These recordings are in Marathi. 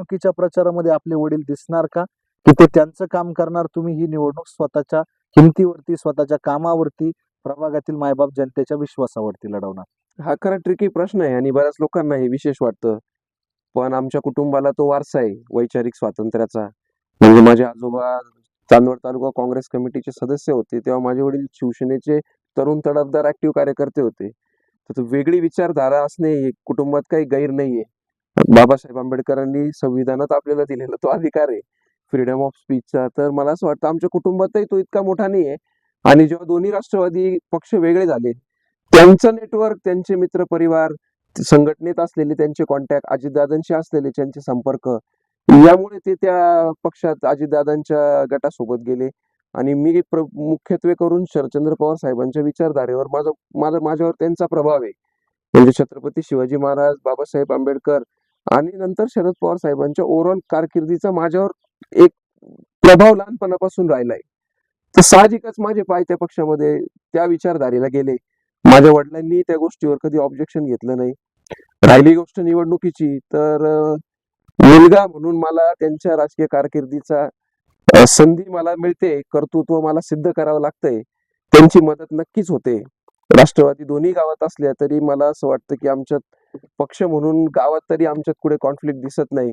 निवडणुकीच्या प्रचारामध्ये आपले वडील दिसणार का, की ते त्यांचं काम करणार, तुम्ही ही निवडणूक स्वतःच्या हिमतीवरती, स्वतःच्या कामावरती, प्रभागातील मायबाप जनतेच्या विश्वासावरती लढवणार? हा खरा ट्रिकी प्रश्न आहे आणि बऱ्याच लोकांना हे विशेष वाटतं. पण आमच्या कुटुंबाला तो वारसा आहे वैचारिक स्वातंत्र्याचा. म्हणजे माझे आजोबा चांदवड तालुका काँग्रेस कमिटीचे सदस्य होते, तेव्हा माझे वडील शिवसेनेचे तरुण तडफदार ऍक्टिव्ह कार्यकर्ते होते. तर तो वेगळी विचारधारा असणे हे कुटुंबात काही गैर नाहीये. बाबासाहेब आंबेडकरांनी संविधानात आपल्याला दिलेला तो अधिकार आहे फ्रीडम ऑफ स्पीचचा. तर मला असं वाटतं आमच्या कुटुंबातही तो इतका मोठा नाहीये. आणि जेव्हा दोन्ही राष्ट्रवादी पक्ष वेगळे झाले, त्यांचं नेटवर्क, त्यांचे मित्र परिवार, संघटनेत असलेले त्यांचे कॉन्टॅक्ट, अजितदादांशी असलेले त्यांचे संपर्क, यामुळे ते त्या पक्षात अजितदादांच्या गटासोबत गेले. आणि मी मुख्यत्वे करून शरदचंद्र पवार साहेबांच्या विचारधारेवर माझ्यावर त्यांचा प्रभाव आहे. म्हणजे छत्रपती शिवाजी महाराज, बाबासाहेब आंबेडकर आणि नंतर शरद पवार साहेबांच्या ओव्हरऑल कारकिर्दीचा माझ्यावर एक प्रभाव लहानपणापासून राहिलाय. तर साहजिकच माझे पाय त्या पक्षामध्ये, त्या विचारधारेला गेले. माझ्या वडिलांनी त्या गोष्टीवर कधी ऑब्जेक्शन घेतलं नाही. राहिली गोष्ट निवडणुकीची, तर मुलगा म्हणून मला त्यांच्या राजकीय कारकिर्दीचा संधी मला मिळते, कर्तृत्व मला सिद्ध करावं लागतंय, त्यांची मदत नक्कीच होते. राष्ट्रवादी दोन्ही गावात असल्या तरी मला असं वाटतं की आमच्यात पक्ष म्हणून गावात तरी आमच्यात कुठे कॉन्फ्लिक्ट दिसत नाही.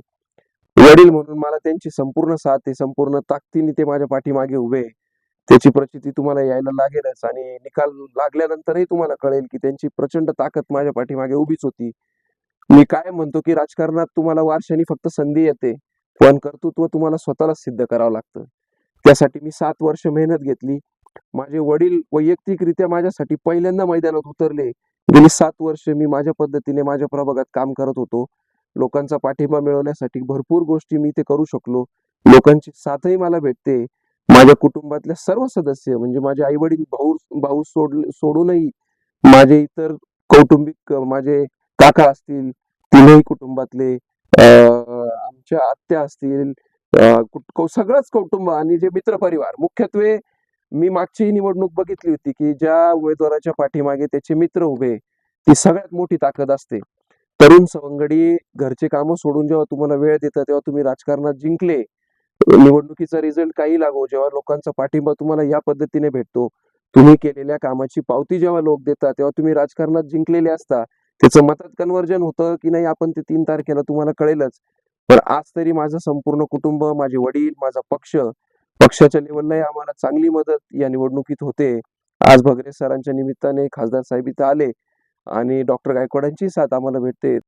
वडील म्हणून मला त्यांची संपूर्ण साथ आहे, संपूर्ण ताकदीने ते माझ्या पाठीमागे उभे. त्याची प्रचिती तुम्हाला यायला लागेलच आणि निकाल लागल्यानंतरही तुम्हाला कळेल की त्यांची प्रचंड ताकद माझ्या पाठीमागे उभीच होती. मी काय म्हणतो की राजकारणात तुम्हाला वारशाने फक्त संधी येते, पण कर्तृत्व तुम्हाला स्वतःला सिद्ध करावं लागतं. त्यासाठी मी 7 वर्ष मेहनत घेतली. माझे वडील वैयक्तिकरित्या माझ्यासाठी पहिल्यांदा मैदानात उतरले. गेली 7 वर्ष मी माझ्या पद्धतीने माझ्या प्रभागात काम करत होतो. लोकांचा पाठिंबा मिळवण्यासाठी भरपूर गोष्टी मी ते करू शकलो. लोकांची साथही मला भेटते. माझ्या कुटुंबातल्या सर्व सदस्य, म्हणजे माझे आई वडील, भाऊ सोडूनही माझे इतर कौटुंबिक, माझे काका असतील, तिन्ही कुटुंबातले, आमच्या आत्या असतील, सगळंच कौटुंब आणि जे मित्र परिवार, मुख्यत्वे मी मागची निवडणूक बघितली होती की ज्या उमेदवाराच्या पाठीमागे त्याचे मित्र उभे, ती सगळ्यात मोठी ताकद असते. तरुण सवंगडी घरचे कामं सोडून जेव्हा तुम्हाला वेळ देतात, तेव्हा तुम्ही राजकारणात जिंकले. निवडणुकीचा रिझल्ट काही लागो, जेव्हा लोकांचा पाठिंबा तुम्हाला या पद्धतीने भेटतो, तुम्ही केलेल्या कामाची पावती जेव्हा लोक देतात, तेव्हा तुम्ही राजकारणात जिंकलेले असता. त्याचं मतात कन्व्हर्जन होतं की नाही आपण ते 3 तारखेला तुम्हाला कळेलच. पण आज तरी माझं संपूर्ण कुटुंब, माझे वडील, माझा पक्ष, पक्षाच्या लेवललाही आम्हाला चांगली मदत या निवडणुकीत होते. आज भगरे सरांच्या निमित्ताने खासदार साहेब इथं आले आणि डॉक्टर गायकवाडांची साथ आम्हाला भेटते.